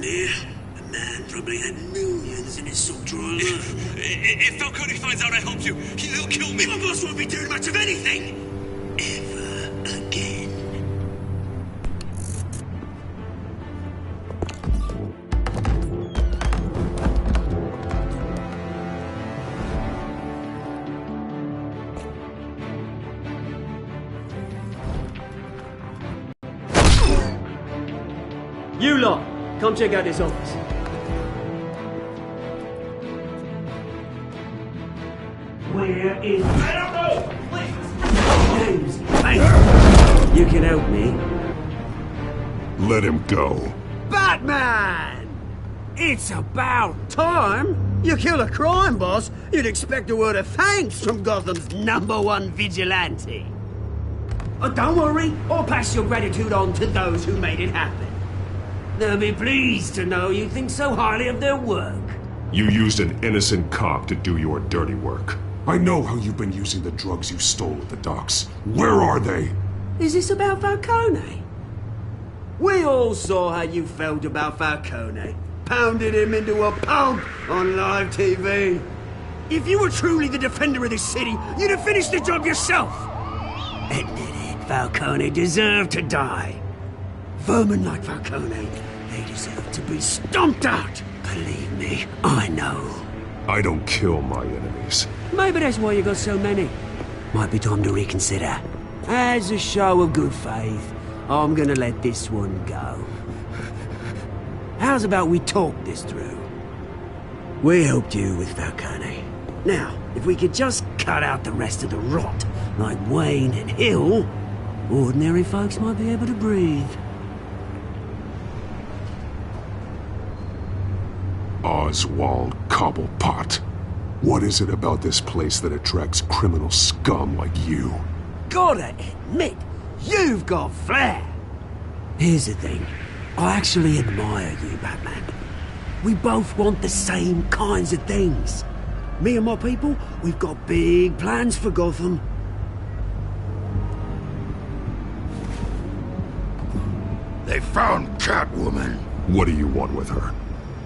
here. A man probably had millions in his sock drawer. If Falcone finds out I helped you, he'll kill me. My boss won't be doing much of anything. Ever again. You lot, come check out this office. Where is... I don't know! James, mate, you can help me. Let him go. Batman! It's about time! You kill a crime boss, you'd expect a word of thanks from Gotham's #1 vigilante. Oh, don't worry, I'll pass your gratitude on to those who made it happen. They'll be pleased to know you think so highly of their work. You used an innocent cop to do your dirty work. I know how you've been using the drugs you stole at the docks. Where are they? Is this about Falcone? We all saw how you felt about Falcone. Pounded him into a pulp on live TV. If you were truly the defender of this city, you'd have finished the job yourself. Admit it, Falcone deserved to die. Vermin like Falcone, they deserve to be stomped out. Believe me, I know. I don't kill my enemies. Maybe that's why you got so many. Might be time to reconsider. As a show of good faith, I'm gonna let this one go. How's about we talk this through? We helped you with Falcone. Now, if we could just cut out the rest of the rot, like Wayne and Hill, ordinary folks might be able to breathe. Oswald Cobblepot. What is it about this place that attracts criminal scum like you? Gotta admit, you've got flair. Here's the thing. I actually admire you, Batman. We both want the same kinds of things. Me and my people, we've got big plans for Gotham. They found Catwoman. What do you want with her?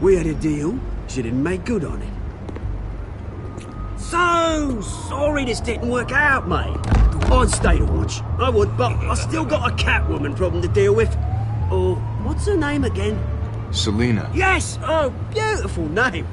We had a deal. She didn't make good on it. So sorry this didn't work out, mate. I'd stay to watch. I would, but I still got a Catwoman problem to deal with. Oh, what's her name again? Selina. Yes! Oh, beautiful name.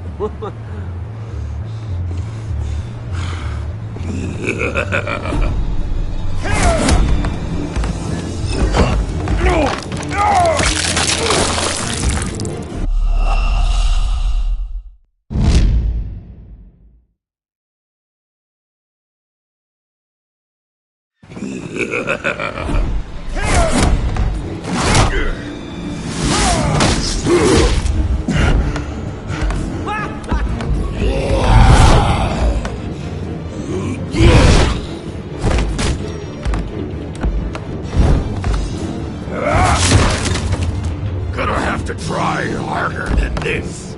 Gonna have to try harder than this.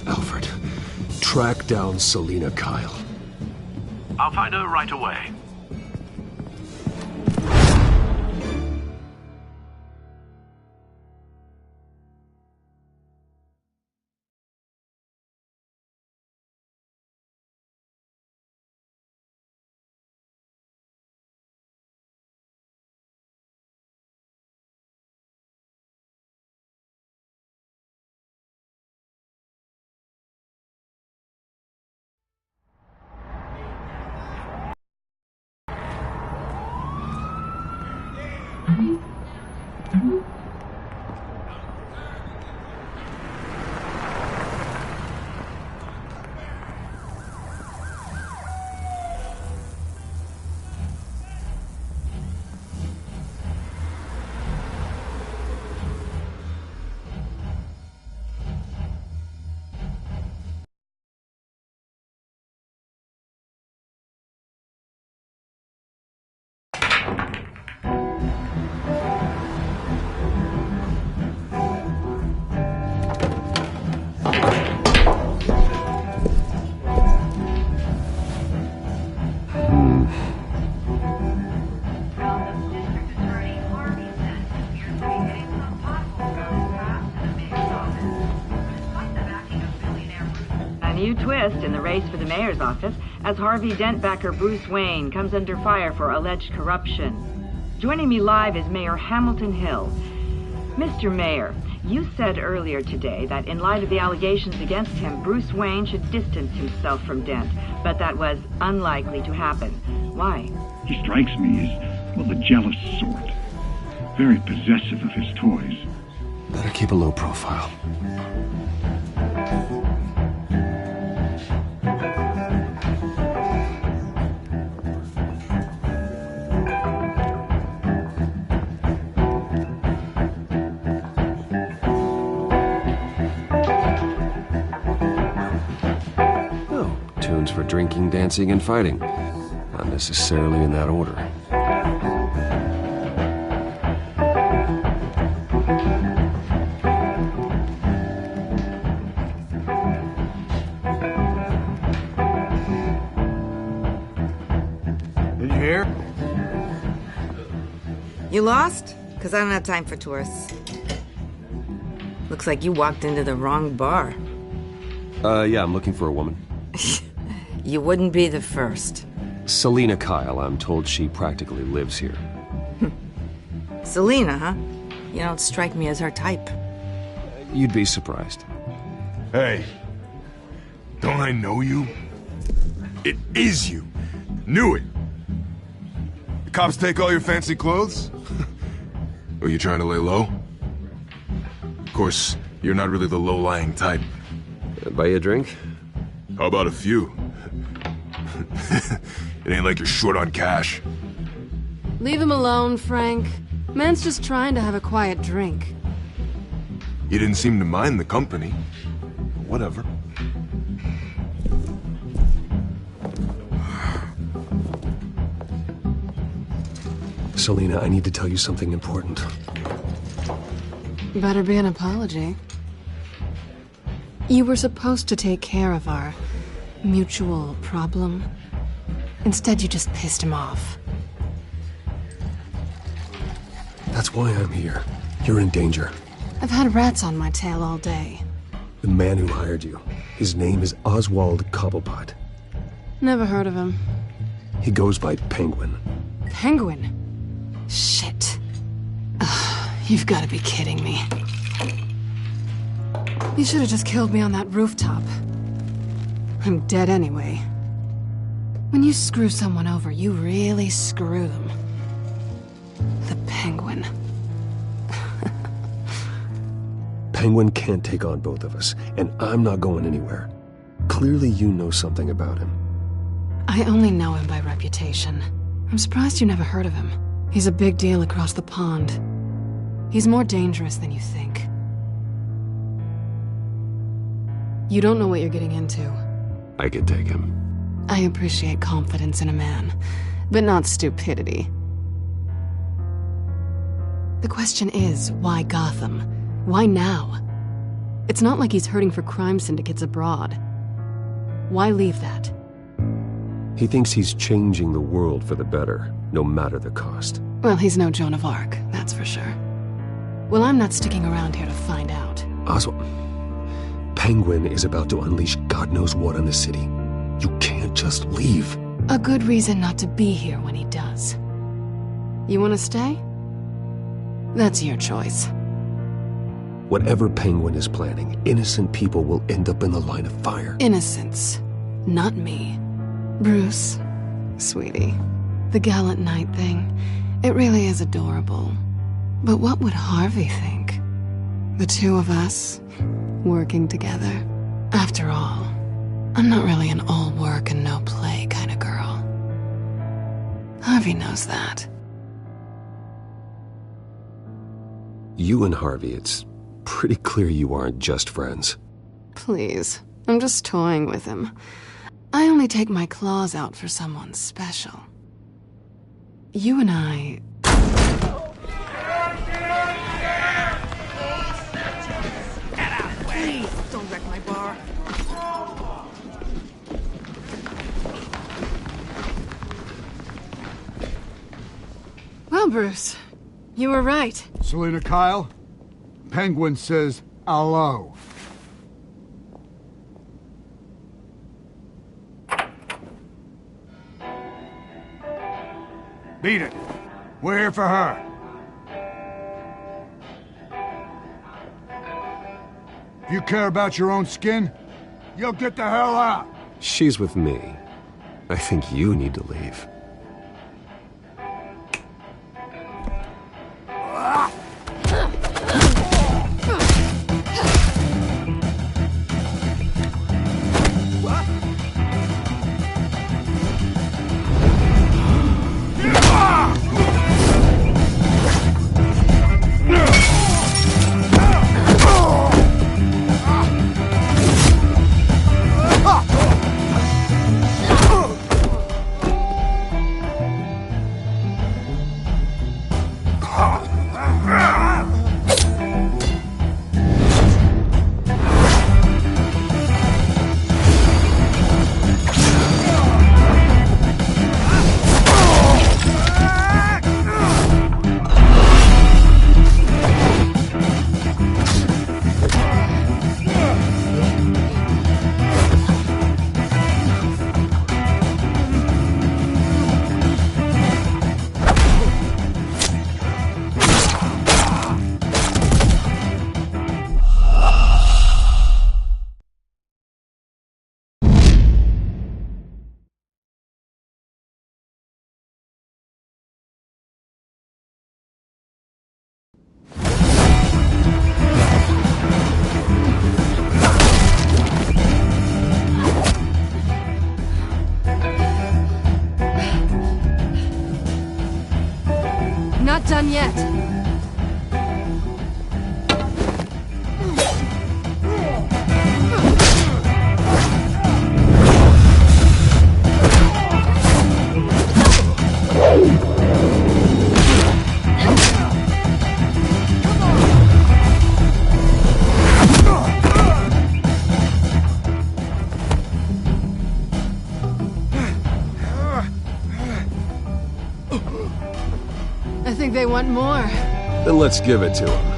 Alfred, track down Selina Kyle. I'll find her right away. A new twist in the race for the mayor's office as Harvey Dent backer Bruce Wayne comes under fire for alleged corruption. Joining me live is Mayor Hamilton Hill. Mr. Mayor, you said earlier today that in light of the allegations against him, Bruce Wayne should distance himself from Dent, but that was unlikely to happen. Why? He strikes me as, well, the jealous sort. Very possessive of his toys. Better keep a low profile. Tunes for drinking, dancing, and fighting. Not necessarily in that order. Did you hear? You lost? Because I don't have time for tourists. Looks like you walked into the wrong bar. Yeah, I'm looking for a woman. You wouldn't be the first. Selina Kyle, I'm told she practically lives here. Selina, huh? You don't strike me as her type. You'd be surprised. Hey, don't I know you? It is you. Knew it. The cops take all your fancy clothes? Are you trying to lay low? Of course, you're not really the low-lying type. Buy you a drink? How about a few? It ain't like you're short on cash. Leave him alone, Frank. Man's just trying to have a quiet drink. You didn't seem to mind the company. Whatever. Selina, I need to tell you something important. Better be an apology. You were supposed to take care of our mutual problem. Instead, you just pissed him off. That's why I'm here. You're in danger. I've had rats on my tail all day. The man who hired you, his name is Oswald Cobblepot. Never heard of him. He goes by Penguin. Penguin? Shit. Ugh, you've got to be kidding me. You should have just killed me on that rooftop. I'm dead anyway. When you screw someone over, you really screw them. The Penguin. Penguin can't take on both of us, and I'm not going anywhere. Clearly you know something about him. I only know him by reputation. I'm surprised you never heard of him. He's a big deal across the pond. He's more dangerous than you think. You don't know what you're getting into. I could take him. I appreciate confidence in a man, but not stupidity. The question is, why Gotham? Why now? It's not like he's hurting for crime syndicates abroad. Why leave that? He thinks he's changing the world for the better, no matter the cost. Well, he's no Joan of Arc, that's for sure. Well, I'm not sticking around here to find out. Oswald, Penguin is about to unleash God knows what on the city. You can't just leave. A good reason not to be here when he does. You want to stay? That's your choice. Whatever Penguin is planning, innocent people will end up in the line of fire. Innocence, not me. Bruce, sweetie, the gallant knight thing, it really is adorable. But what would Harvey think? The two of us, working together. After all, I'm not really an all work and no play kind of girl. Harvey knows that. You and Harvey, it's pretty clear you aren't just friends. Please, I'm just toying with him. I only take my claws out for someone special. You and I... Please, don't wreck my Bruce. You were right. Selina Kyle? Penguin says hello. Beat it. We're here for her. If you care about your own skin, you'll get the hell out. She's with me. I think you need to leave. Not done yet. I think they want more. Then let's give it to them.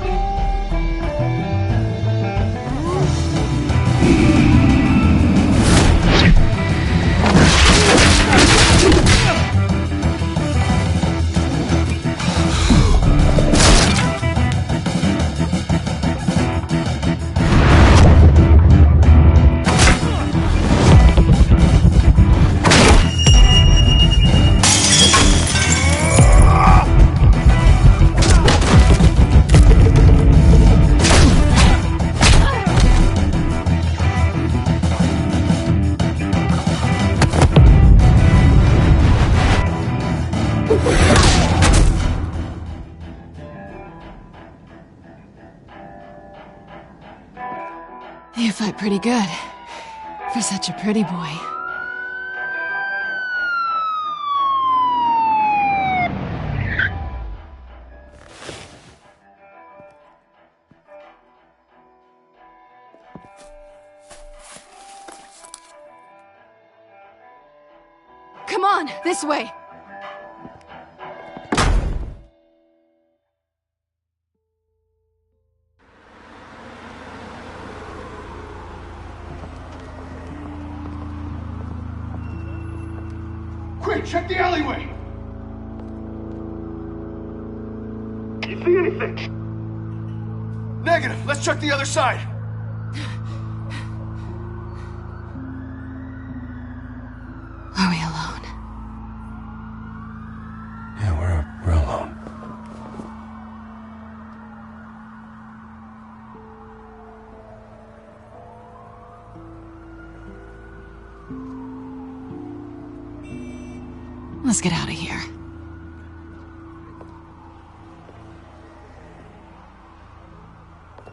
You fight pretty good. For such a pretty boy. Come on, this way! Quick, check the alleyway! You see anything? Negative. Let's check the other side. Are we alone? Yeah, we're alone. Let's get out of here.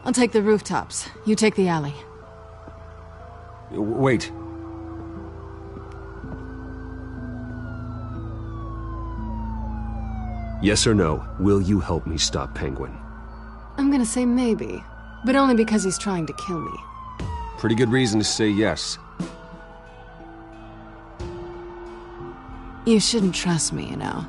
I'll take the rooftops. You take the alley. Wait. Yes or no, will you help me stop Penguin? I'm gonna say maybe, but only because he's trying to kill me. Pretty good reason to say yes. You shouldn't trust me, you know.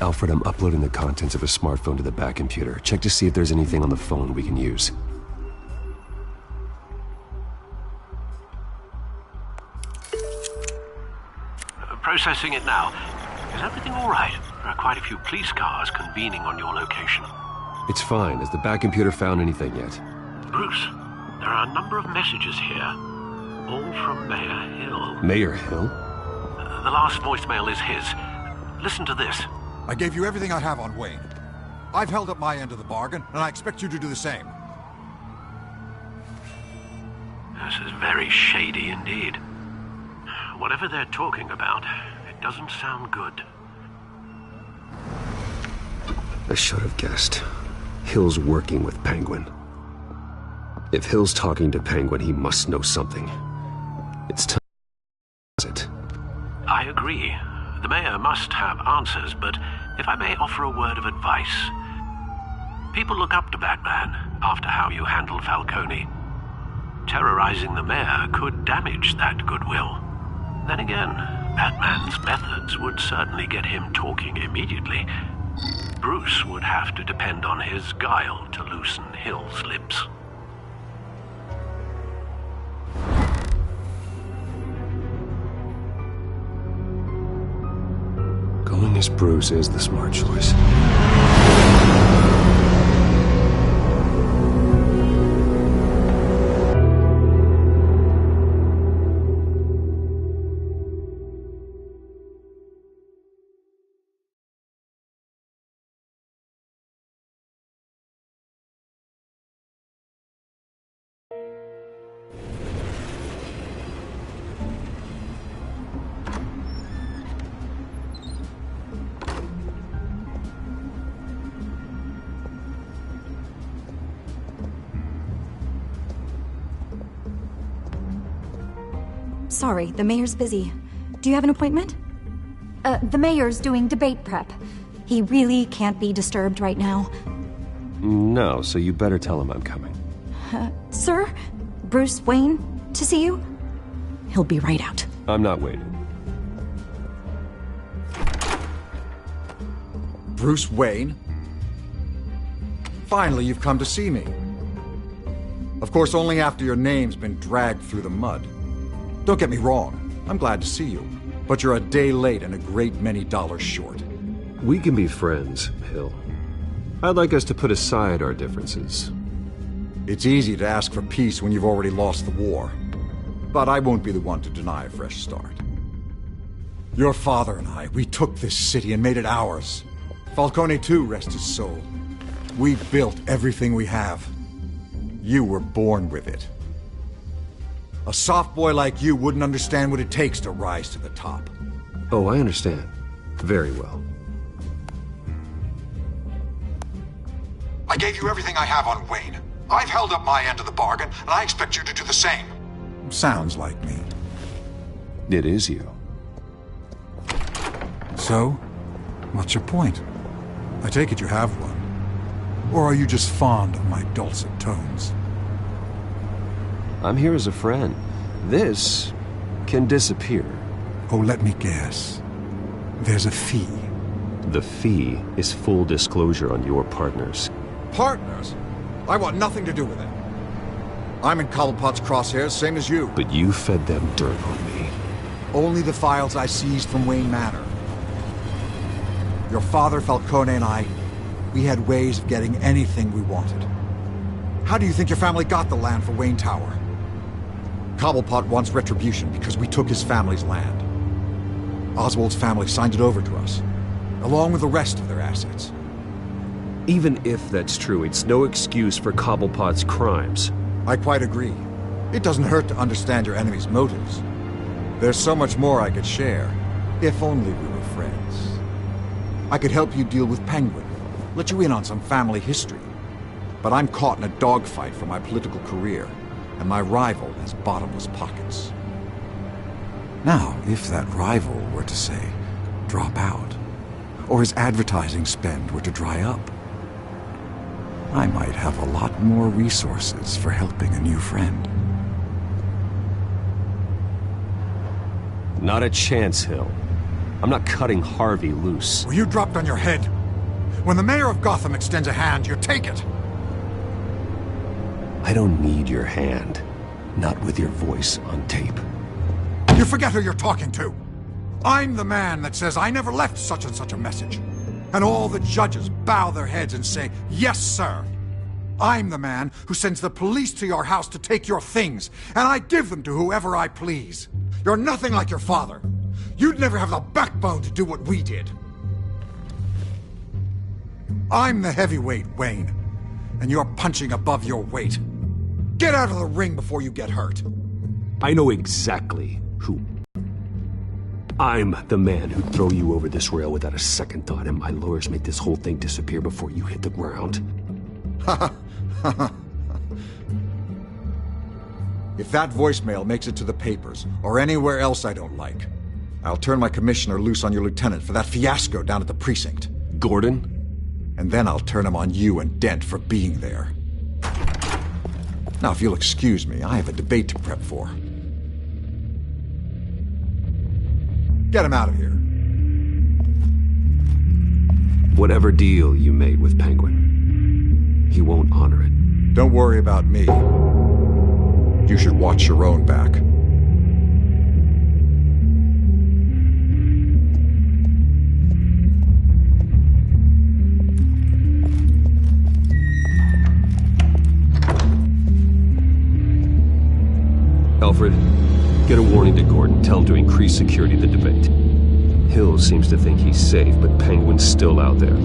Alfred, I'm uploading the contents of a smartphone to the back computer. Check to see if there's anything on the phone we can use. Processing it now. Is everything all right? There are quite a few police cars convening on your location. It's fine. Has the back computer found anything yet? Bruce, there are a number of messages here. All from Mayor Hill. Mayor Hill? The last voicemail is his. Listen to this. I gave you everything I have on Wayne. I've held up my end of the bargain, and I expect you to do the same. This is very shady indeed. Whatever they're talking about, it doesn't sound good. I should have guessed. Hill's working with Penguin. If Hill's talking to Penguin, he must know something. It's time. I agree. The mayor must have answers, but if I may offer a word of advice. People look up to Batman after how you handled Falcone. Terrorizing the mayor could damage that goodwill. Then again, Batman's methods would certainly get him talking immediately. Bruce would have to depend on his guile to loosen Hill's lips. Going as Bruce is the smart choice. Sorry, the mayor's busy. Do you have an appointment? The mayor's doing debate prep. He really can't be disturbed right now. No, so you better tell him I'm coming. Sir? Bruce Wayne to see you? He'll be right out. I'm not waiting. Bruce Wayne? Finally, you've come to see me. Of course, only after your name's been dragged through the mud. Don't get me wrong, I'm glad to see you. But you're a day late and a great many dollars short. We can be friends, Hill. I'd like us to put aside our differences. It's easy to ask for peace when you've already lost the war. But I won't be the one to deny a fresh start. Your father and I, we took this city and made it ours. Falcone too, rest his soul. We built everything we have. You were born with it. A soft boy like you wouldn't understand what it takes to rise to the top. Oh, I understand. Very well. I gave you everything I have on Wayne. I've held up my end of the bargain, and I expect you to do the same. Sounds like me. It is you. So, what's your point? I take it you have one. Or are you just fond of my dulcet tones? I'm here as a friend. This can disappear. Oh, let me guess. There's a fee. The fee is full disclosure on your partners. Partners? I want nothing to do with it. I'm in Cobblepot's crosshairs, same as you. But you fed them dirt on me. Only the files I seized from Wayne Manor. Your father, Falcone, and I, we had ways of getting anything we wanted. How do you think your family got the land for Wayne Tower? Cobblepot wants retribution because we took his family's land. Oswald's family signed it over to us, along with the rest of their assets. Even if that's true, it's no excuse for Cobblepot's crimes. I quite agree. It doesn't hurt to understand your enemy's motives. There's so much more I could share, if only we were friends. I could help you deal with Penguin, let you in on some family history. But I'm caught in a dogfight for my political career, and my rival has bottomless pockets. Now, if that rival were to, say, drop out, or his advertising spend were to dry up, I might have a lot more resources for helping a new friend. Not a chance, Hill. I'm not cutting Harvey loose. Were you dropped on your head? When the mayor of Gotham extends a hand, you take it. I don't need your hand. Not with your voice on tape. You forget who you're talking to. I'm the man that says I never left such and such a message. And all the judges bow their heads and say, yes, sir. I'm the man who sends the police to your house to take your things, and I give them to whoever I please. You're nothing like your father. You'd never have the backbone to do what we did. I'm the heavyweight, Wayne, and you're punching above your weight. Get out of the ring before you get hurt. I know exactly who. I'm the man who'd throw you over this rail without a second thought, and my lawyers make this whole thing disappear before you hit the ground. If that voicemail makes it to the papers, or anywhere else I don't like, I'll turn my commissioner loose on your lieutenant for that fiasco down at the precinct. Gordon? And then I'll turn him on you and Dent for being there. Now, if you'll excuse me, I have a debate to prep for. Get him out of here. Whatever deal you made with Penguin, he won't honor it. Don't worry about me. You should watch your own back. Alfred, get a warning to Gordon. Tell him to increase security at the debate. Hill seems to think he's safe, but Penguin's still out there.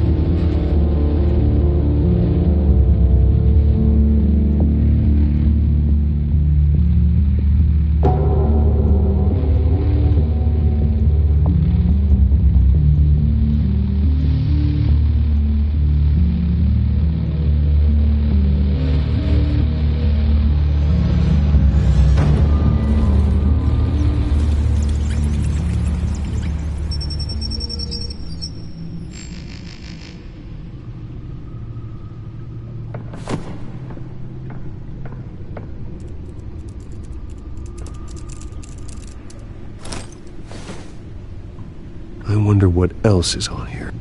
I wonder what else is on here.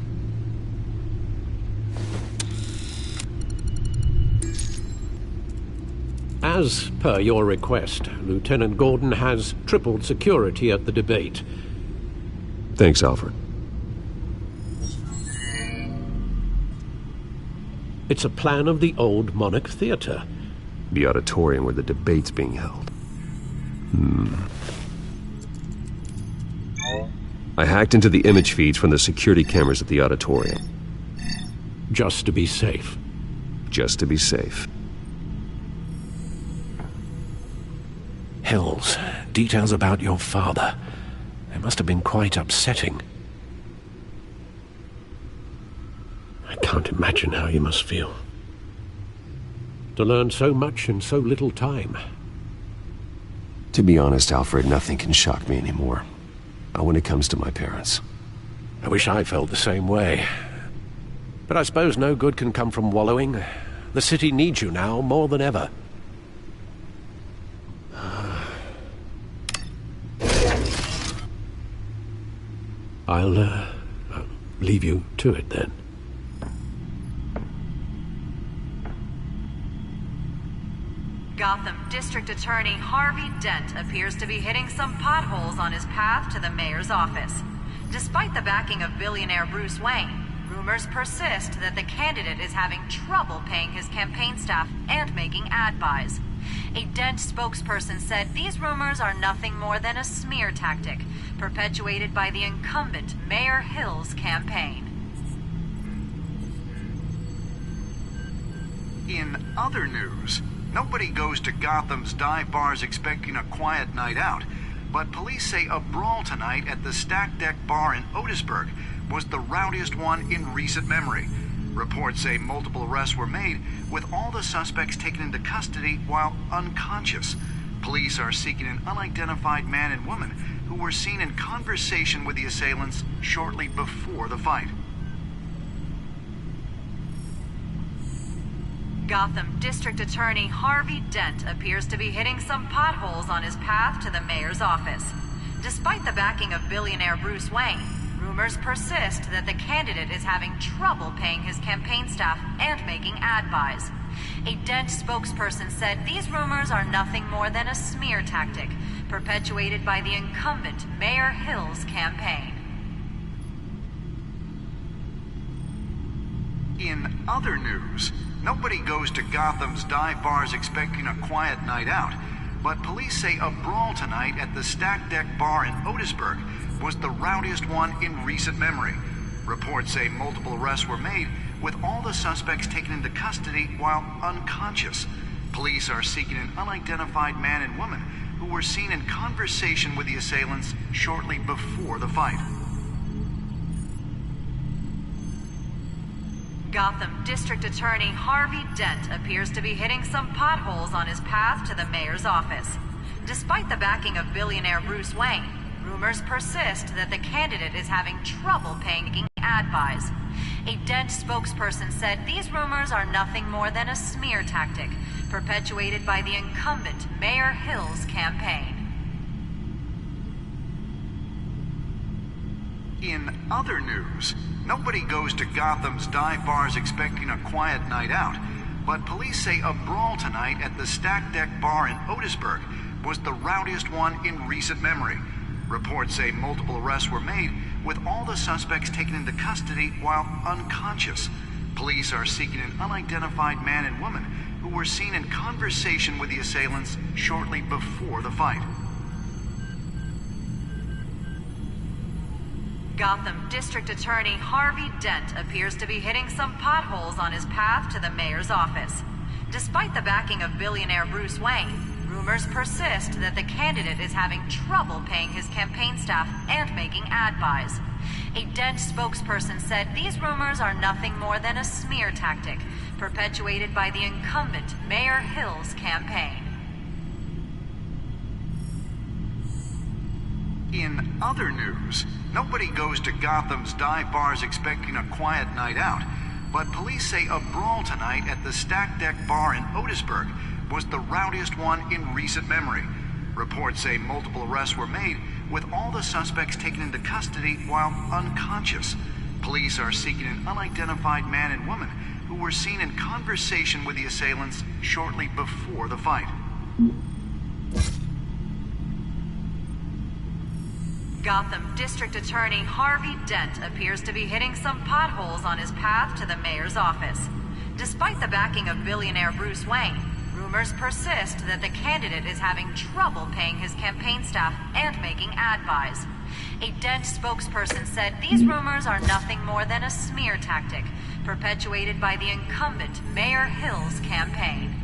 As per your request, Lieutenant Gordon has tripled security at the debate. Thanks, Alfred. It's a plan of the old Monarch Theater. The auditorium where the debate's being held. I hacked into the image feeds from the security cameras at the auditorium. Just to be safe. Just to be safe. Hills, details about your father. They must have been quite upsetting. I can't imagine how you must feel. To learn so much in so little time. To be honest, Alfred, nothing can shock me anymore. Not when it comes to my parents. I wish I felt the same way. But I suppose no good can come from wallowing. The city needs you now more than ever. I'll leave you to it then. Gotham District Attorney Harvey Dent appears to be hitting some potholes on his path to the mayor's office. Despite the backing of billionaire Bruce Wayne, rumors persist that the candidate is having trouble paying his campaign staff and making ad buys. A Dent spokesperson said these rumors are nothing more than a smear tactic, perpetuated by the incumbent Mayor Hill's campaign. In other news, nobody goes to Gotham's dive bars expecting a quiet night out, but police say a brawl tonight at the Stack Deck Bar in Otisburg was the rowdiest one in recent memory. Reports say multiple arrests were made, with all the suspects taken into custody while unconscious. Police are seeking an unidentified man and woman who were seen in conversation with the assailants shortly before the fight. Gotham District Attorney Harvey Dent appears to be hitting some potholes on his path to the mayor's office. Despite the backing of billionaire Bruce Wayne, rumors persist that the candidate is having trouble paying his campaign staff and making ad buys. A Dent spokesperson said these rumors are nothing more than a smear tactic perpetuated by the incumbent Mayor Hill's campaign. In other news, nobody goes to Gotham's dive bars expecting a quiet night out, but police say a brawl tonight at the Stack Deck Bar in Otisburg was the rowdiest one in recent memory. Reports say multiple arrests were made, with all the suspects taken into custody while unconscious. Police are seeking an unidentified man and woman who were seen in conversation with the assailants shortly before the fight. Gotham District Attorney Harvey Dent appears to be hitting some potholes on his path to the mayor's office. Despite the backing of billionaire Bruce Wayne, rumors persist that the candidate is having trouble paying ad buys. A Dent spokesperson said these rumors are nothing more than a smear tactic perpetuated by the incumbent Mayor Hill's campaign. In other news, nobody goes to Gotham's dive bars expecting a quiet night out, but police say a brawl tonight at the Stack Deck Bar in Otisburg was the rowdiest one in recent memory. Reports say multiple arrests were made, with all the suspects taken into custody while unconscious. Police are seeking an unidentified man and woman who were seen in conversation with the assailants shortly before the fight. Gotham District Attorney Harvey Dent appears to be hitting some potholes on his path to the mayor's office. Despite the backing of billionaire Bruce Wayne, rumors persist that the candidate is having trouble paying his campaign staff and making ad buys. A Dent spokesperson said these rumors are nothing more than a smear tactic perpetuated by the incumbent Mayor Hill's campaign. In other news, nobody goes to Gotham's dive bars expecting a quiet night out, but police say a brawl tonight at the Stack Deck Bar in Otisburg was the rowdiest one in recent memory. Reports say multiple arrests were made, with all the suspects taken into custody while unconscious. Police are seeking an unidentified man and woman who were seen in conversation with the assailants shortly before the fight. Gotham District Attorney Harvey Dent appears to be hitting some potholes on his path to the mayor's office. Despite the backing of billionaire Bruce Wayne, rumors persist that the candidate is having trouble paying his campaign staff and making ad buys. A Dent spokesperson said these rumors are nothing more than a smear tactic perpetuated by the incumbent Mayor Hill's campaign.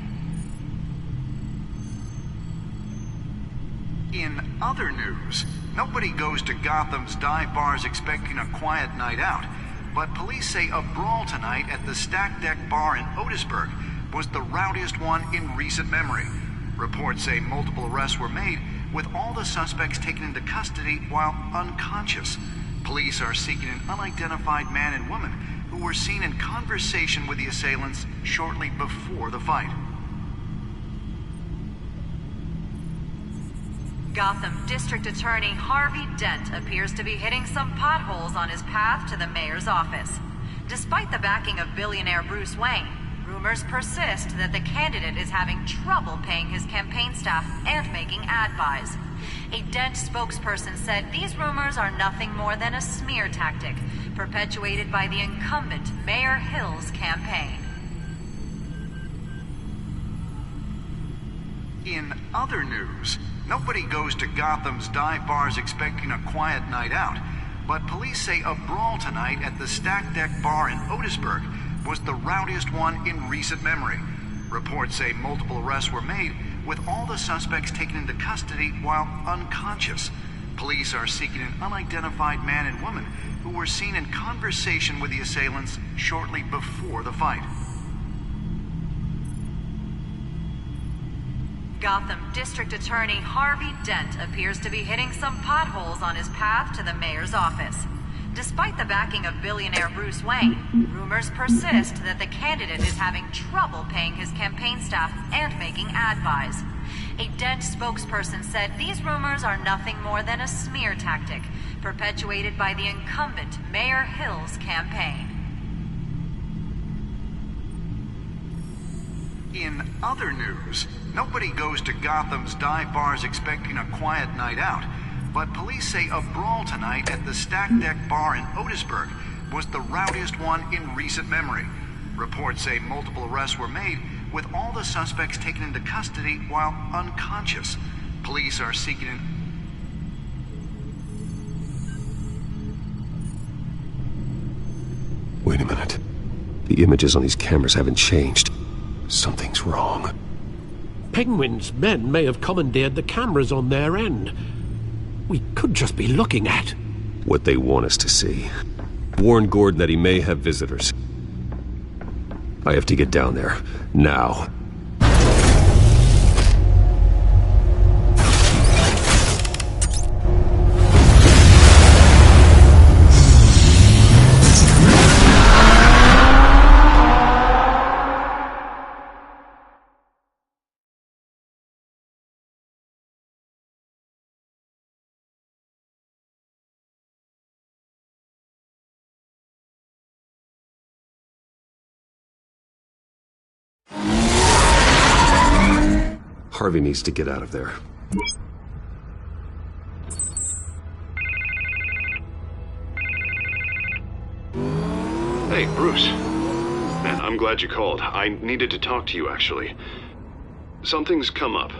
In other news, nobody goes to Gotham's dive bars expecting a quiet night out, but police say a brawl tonight at the Stack Deck Bar in Otisburg was the rowdiest one in recent memory. Reports say multiple arrests were made, with all the suspects taken into custody while unconscious. Police are seeking an unidentified man and woman who were seen in conversation with the assailants shortly before the fight. Gotham District Attorney Harvey Dent appears to be hitting some potholes on his path to the mayor's office. Despite the backing of billionaire Bruce Wayne, rumors persist that the candidate is having trouble paying his campaign staff and making ad buys. A Dent spokesperson said these rumors are nothing more than a smear tactic perpetuated by the incumbent Mayor Hill's campaign. In other news, nobody goes to Gotham's dive bars expecting a quiet night out, but police say a brawl tonight at the Stack Deck Bar in Otisburg was the rowdiest one in recent memory. Reports say multiple arrests were made, with all the suspects taken into custody while unconscious. Police are seeking an unidentified man and woman who were seen in conversation with the assailants shortly before the fight. Gotham District Attorney Harvey Dent appears to be hitting some potholes on his path to the mayor's office. Despite the backing of billionaire Bruce Wayne, rumors persist that the candidate is having trouble paying his campaign staff and making ad buys. A Dent spokesperson said these rumors are nothing more than a smear tactic, perpetuated by the incumbent Mayor Hill's campaign. In other news, nobody goes to Gotham's dive bars expecting a quiet night out. But police say a brawl tonight at the Stack Deck Bar in Otisburg was the rowdiest one in recent memory. Reports say multiple arrests were made, with all the suspects taken into custody while unconscious. Police are seeking an... Wait a minute. The images on these cameras haven't changed. Something's wrong. Penguin's men may have commandeered the cameras on their end. We could just be looking at what they want us to see. Warn Gordon that he may have visitors. I have to get down there, now. Harvey needs to get out of there. Hey, Bruce. Man, I'm glad you called. I needed to talk to you, actually. Something's come up.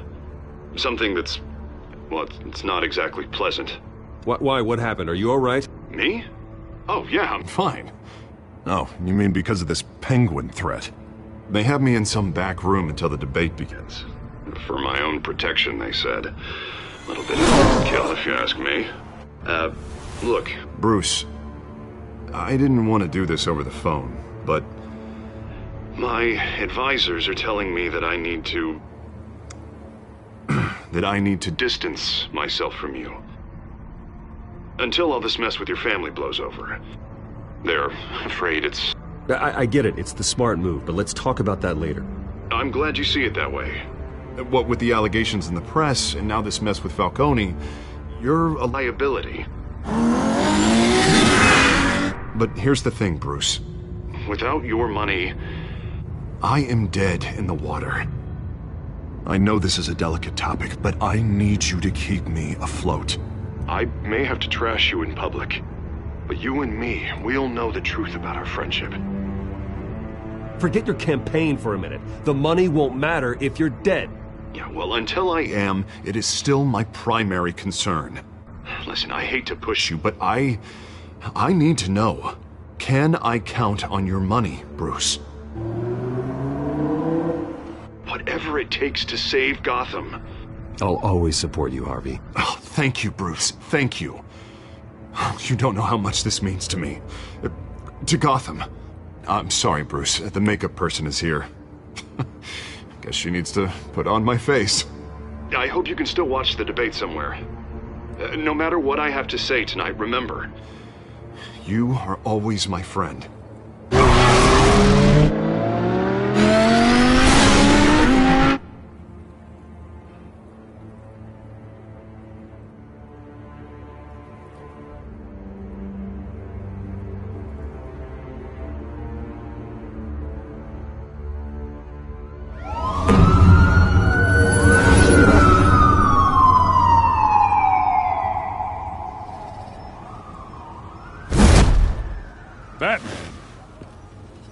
Something that's... well, it's not exactly pleasant. Why? What happened? Are you alright? Me? Oh, yeah, I'm fine. Oh, you mean because of this penguin threat? They have me in some back room until the debate begins. For my own protection, they said. A little bit of overkill, if you ask me. Look. Bruce, I didn't want to do this over the phone, but... my advisors are telling me that I need to... that I need to distance myself from you. Until all this mess with your family blows over. They're afraid it's... I get it. It's the smart move, but let's talk about that later. I'm glad you see it that way. What with the allegations in the press, and now this mess with Falcone, you're a liability. But here's the thing, Bruce. Without your money... I am dead in the water. I know this is a delicate topic, but I need you to keep me afloat. I may have to trash you in public, but you and me, we'll know the truth about our friendship. Forget your campaign for a minute. The money won't matter if you're dead. Yeah, well, until I am, it is still my primary concern. Listen, I hate to push you, but I need to know. Can I count on your money, Bruce? Whatever it takes to save Gotham. I'll always support you, Harvey. Oh, thank you, Bruce. Thank you. You don't know how much this means to me. To Gotham. I'm sorry, Bruce. The makeup person is here. Guess she needs to put on my face. I hope you can still watch the debate somewhere. No matter what I have to say tonight, remember. You are always my friend.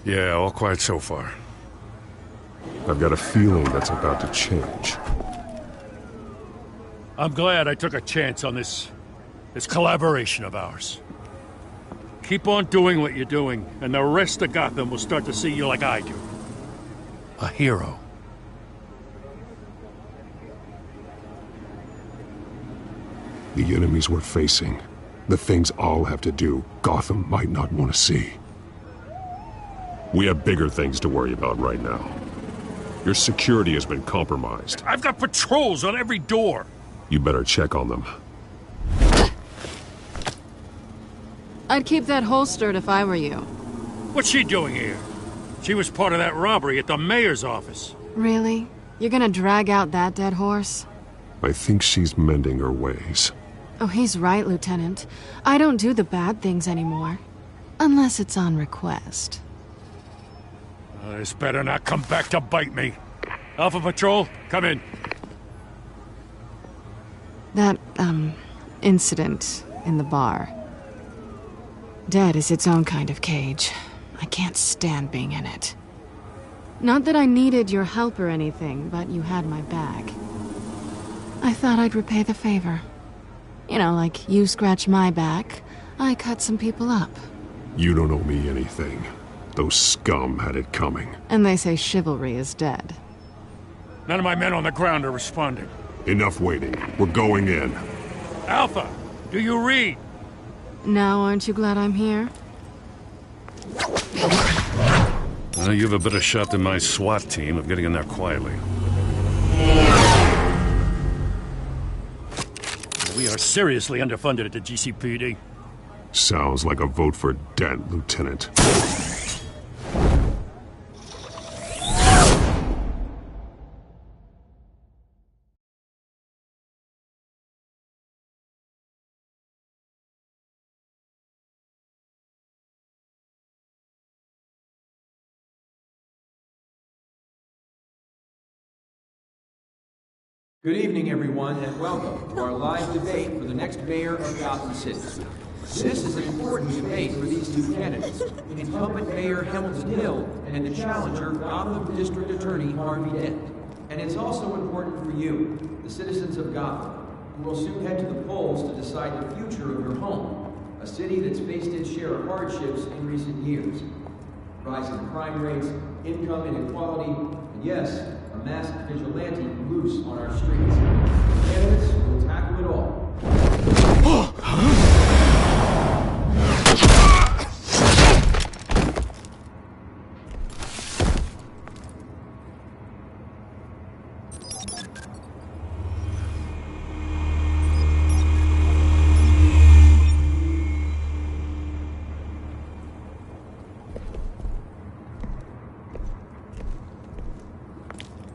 Yeah, all quiet so far. I've got a feeling that's about to change. I'm glad I took a chance on this collaboration of ours. Keep on doing what you're doing, and the rest of Gotham will start to see you like I do. A hero. The enemies we're facing, the things I'll have to do, Gotham might not want to see. We have bigger things to worry about right now. Your security has been compromised. I've got patrols on every door. You better check on them. I'd keep that holstered if I were you. What's she doing here? She was part of that robbery at the mayor's office. Really? You're gonna drag out that dead horse? I think she's mending her ways. Oh, he's right, Lieutenant. I don't do the bad things anymore. Unless it's on request. This better not come back to bite me. Alpha Patrol, come in. That, incident in the bar. Dead is its own kind of cage. I can't stand being in it. Not that I needed your help or anything, but you had my back. I thought I'd repay the favor. You know, like you scratch my back, I cut some people up. You don't owe me anything. Those scum had it coming. And they say chivalry is dead. None of my men on the ground are responding. Enough waiting. We're going in. Alpha, do you read? Now aren't you glad I'm here? You have a better shot than my SWAT team of getting in there quietly. We are seriously underfunded at the GCPD. Sounds like a vote for Dent, Lieutenant. Good evening, everyone, and welcome to our live debate for the next mayor of Gotham City. This is an important debate for these two candidates, incumbent Mayor Hamilton Hill and the challenger, Gotham District Attorney Harvey Dent. And it's also important for you, the citizens of Gotham, who will soon head to the polls to decide the future of your home, a city that's faced its share of hardships in recent years. Rising crime rates, income inequality, and yes, a masked vigilante loose on our streets. Candidates will tackle it all.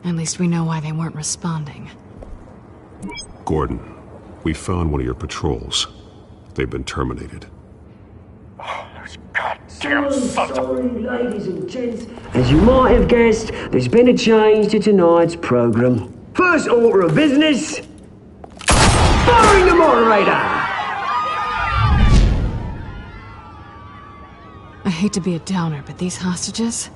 At least we know why they weren't responding. Gordon, we found one of your patrols. They've been terminated. Damn sorry, ladies and gents. As you might have guessed, there's been a change to tonight's program. First order of business, firing the moderator! I hate to be a downer, but these hostages?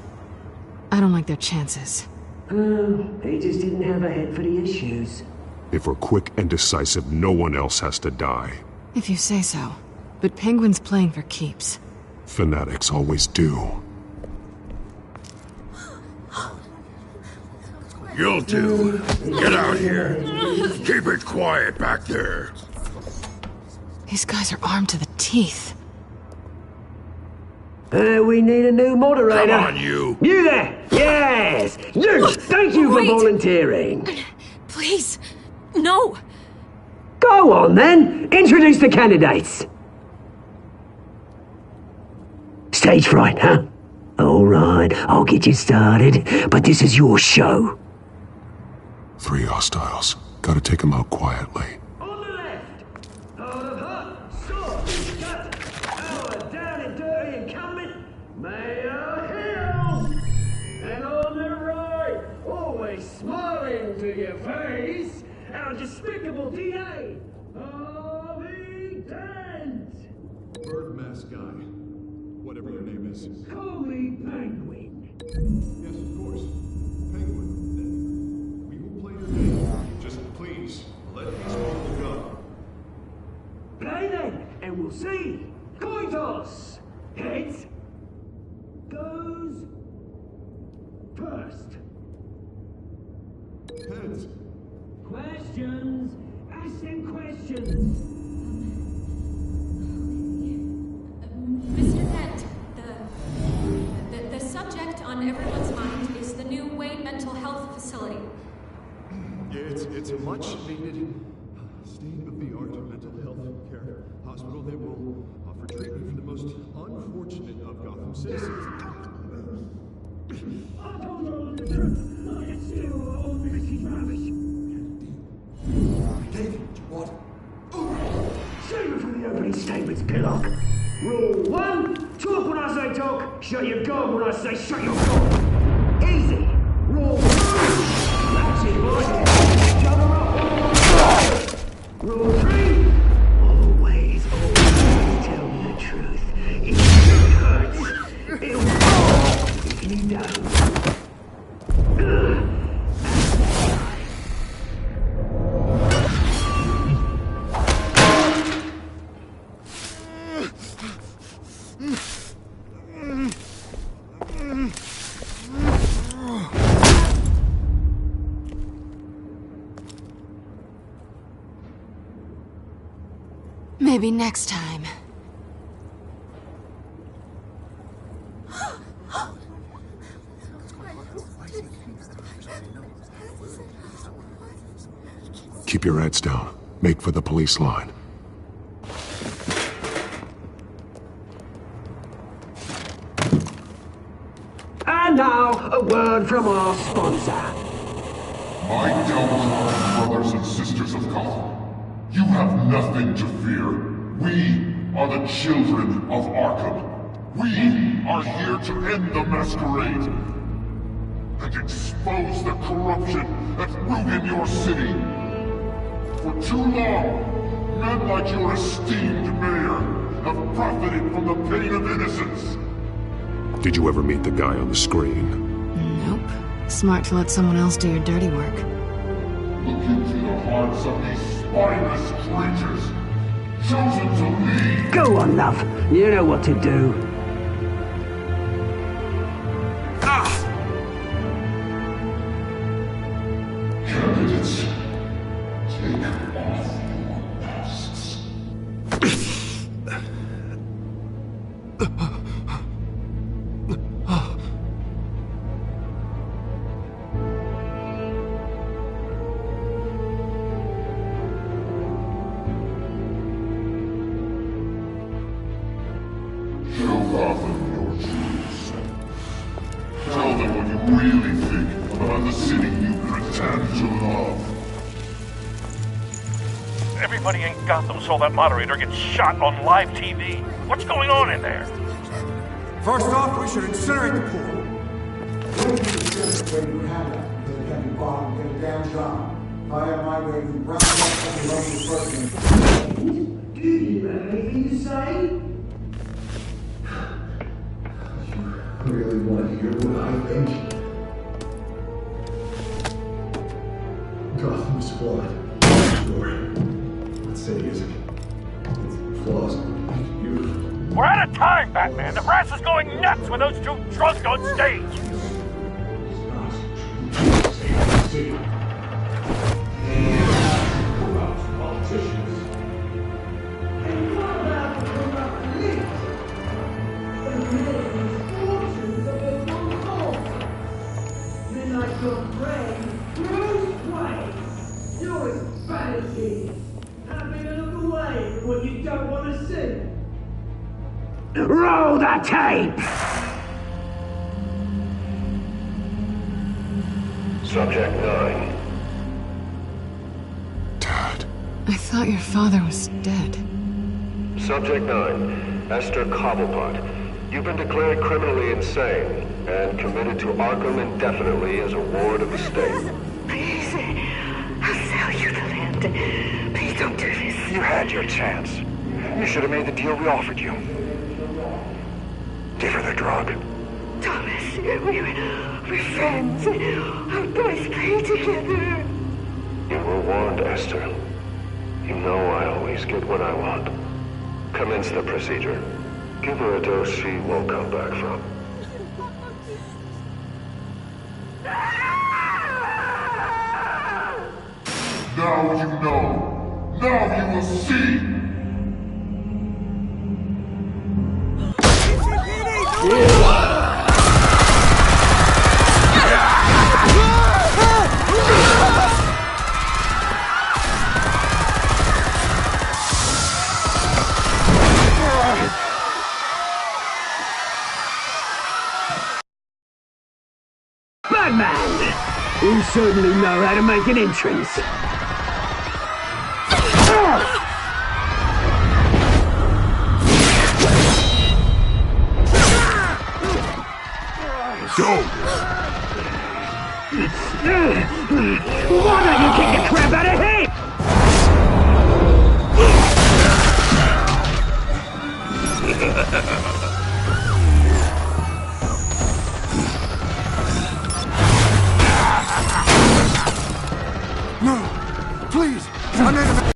I don't like their chances. He just didn't have a head for the issues. If we're quick and decisive, no one else has to die. If you say so. But Penguin's playing for keeps. Fanatics always do. You'll do. Get out here. Keep it quiet back there. These guys are armed to the teeth. We need a new moderator. Come on, you. You there! Yes! You! Thank you for volunteering. Please, no. Go on, then. Introduce the candidates. Stage fright, huh? All right, I'll get you started, but this is your show. 3 hostiles. Gotta take them out quietly. Smiling to your face, our despicable DA, Harvey Dent! Bird mask guy. Whatever your name is. Call me Penguin. Yes, of course. Penguin, then. We will play your game. Just please, let these people go. Play then, and we'll see. Coin toss. Heads goes first. Heads. Questions. Ask them questions. Mr. Dent, the subject on everyone's mind is the new Wayne Mental Health Facility. Yeah, it's a much needed state-of-the-art mental health care hospital that will offer treatment for the most Save it for the opening statements, Pillock. Rule 1, talk when I say talk, shut your gob when I say shut your gob. Easy. Rule 2, that's it, boys. Shut her up. Rule 3, always tell me the truth. If it hurts, it'll fall if you don't. Maybe next time. Keep your heads down. Make for the police line. And now, a word from our sponsor. My downtrodden brothers and sisters of Gotham, you have nothing to fear. We are the children of Arkham. We are here to end the masquerade and expose the corruption that ruined your city. For too long, men like your esteemed mayor have profited from the pain of innocence. Did you ever meet the guy on the screen? Nope. Smart to let someone else do your dirty work. Look into the hearts of these spineless creatures, chosen to lead. Go on, love. You know what to do. Candidates, take off your masks. Show Gotham your true self. Tell them what you really think about the city you pretend to love. Everybody in Gotham saw that moderator get shot on live TV. What's going on in there? First off, we should incinerate the pool. Do you have anything to say? You really want to hear what I think? Gotham's flawed. Sure. That city isn't. Its flaws are beautiful. We're out of time, Batman. The press is going nuts with those two drunks on stage. Roll the tape! Subject 9. I thought your father was dead. Subject 9, Esther Cobblepot. You've been declared criminally insane and committed to Arkham indefinitely as a ward of the state. Please, I'll sell you the land. Please don't do this. You had your chance. You should have made the deal we offered you. Give her the drug. Thomas, we're friends. Our boys play together. You were warned, Esther. You know I always get what I want. Commence the procedure. Give her a dose she won't come back from. Now you know. Now you will see. Batman! You certainly know how to make an entrance. Go! Why don't you kick the crap out of him? No! Please! I'm not...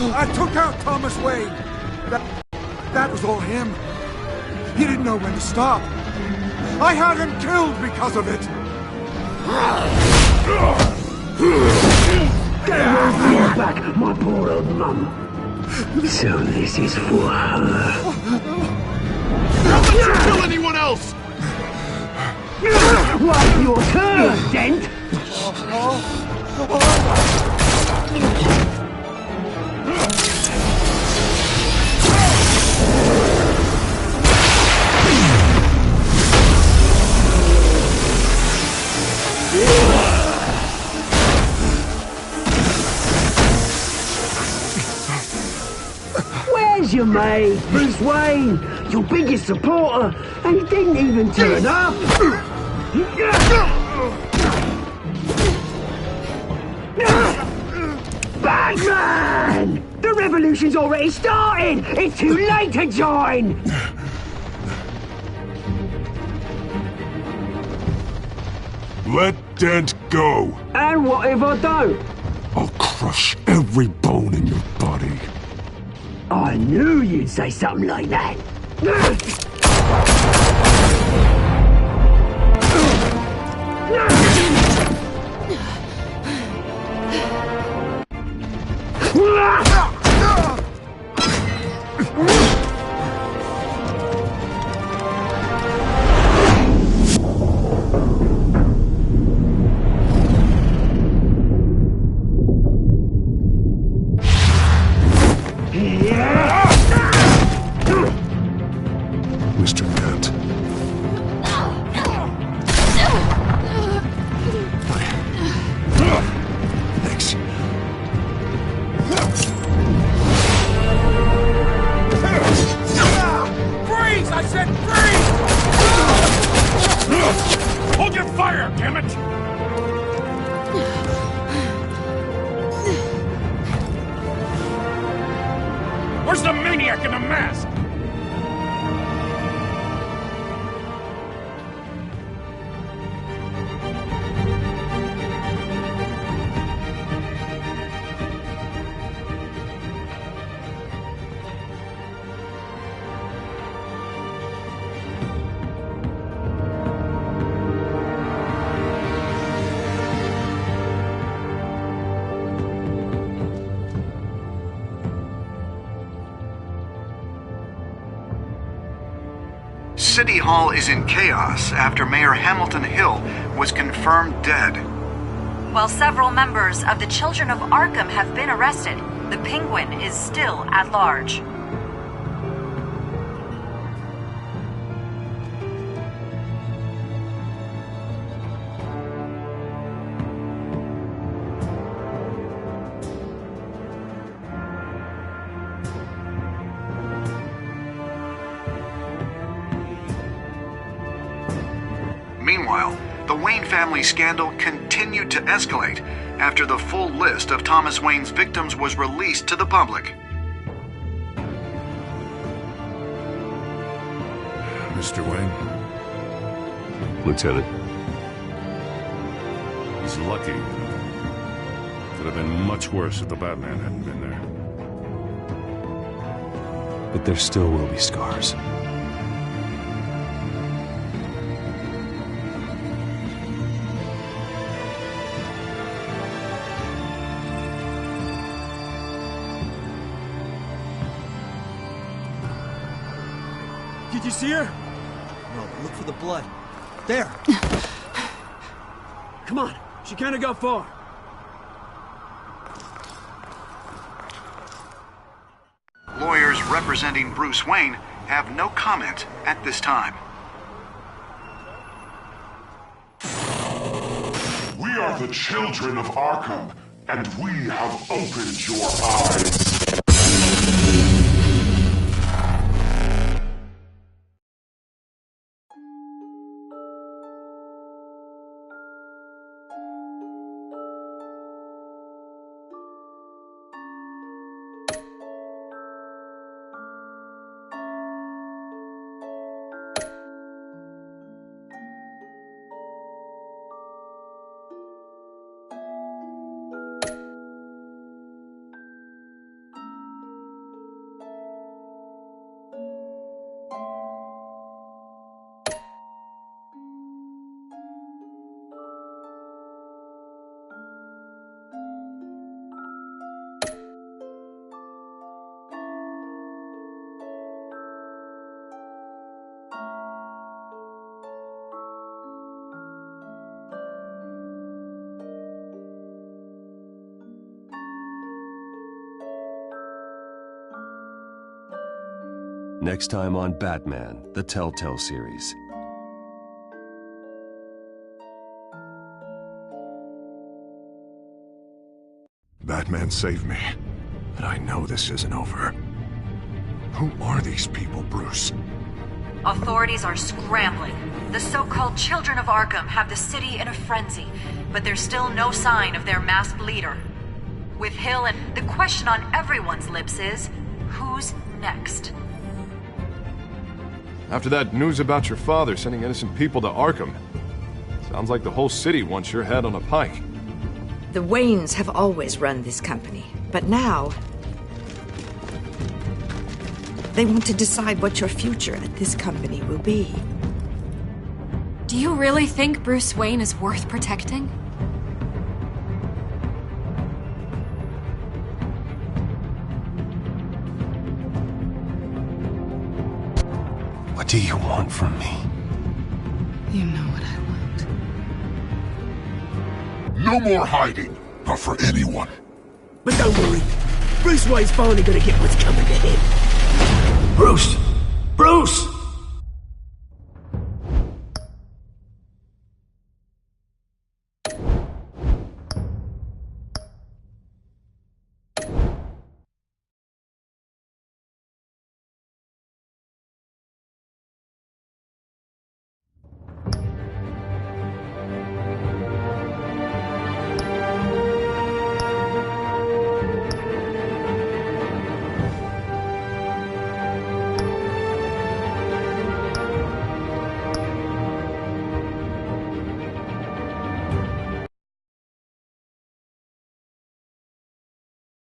I took out Thomas Wayne! That was all him. He didn't know when to stop. I had him killed because of it! Get back, my poor old mum. So this is for her. Don't let you kill anyone else! Well, your turn, Dent! Where's your mate, Bruce Wayne? Your biggest supporter, and he didn't even turn up! Batman! The revolution's already started! It's too late to join! Let Dent go! And what if I don't? I'll crush every bone in your body. I knew you'd say something like that. Mr. Dent. Thanks. Freeze! I said freeze! Hold your fire, damn it! Where's the maniac in the mask? City Hall is in chaos after Mayor Hamilton Hill was confirmed dead. While several members of the Children of Arkham have been arrested, the Penguin is still at large. Meanwhile, the Wayne family scandal continued to escalate after the full list of Thomas Wayne's victims was released to the public. Mr. Wayne? Lieutenant. He's lucky. Could have been much worse if the Batman hadn't been there. But there still will be scars. Did you see her? No, look for the blood. There! Come on, she can't have got far. Lawyers representing Bruce Wayne have no comment at this time. are the children of Arkham, and we have opened your eyes. Next time on Batman, the Telltale series. Batman saved me, but I know this isn't over. Who are these people, Bruce? Authorities are scrambling. The so-called Children of Arkham have the city in a frenzy, but there's still no sign of their masked leader. With Hill and the question on everyone's lips is, who's next? After that news about your father sending innocent people to Arkham, sounds like the whole city wants your head on a pike. The Waynes have always run this company, but now they want to decide what your future at this company will be. Do you really think Bruce Wayne is worth protecting? What do you want from me? You know what I want. No more hiding, not for anyone. But don't worry, Bruce Wayne's finally gonna get what's coming to him. Bruce! Bruce!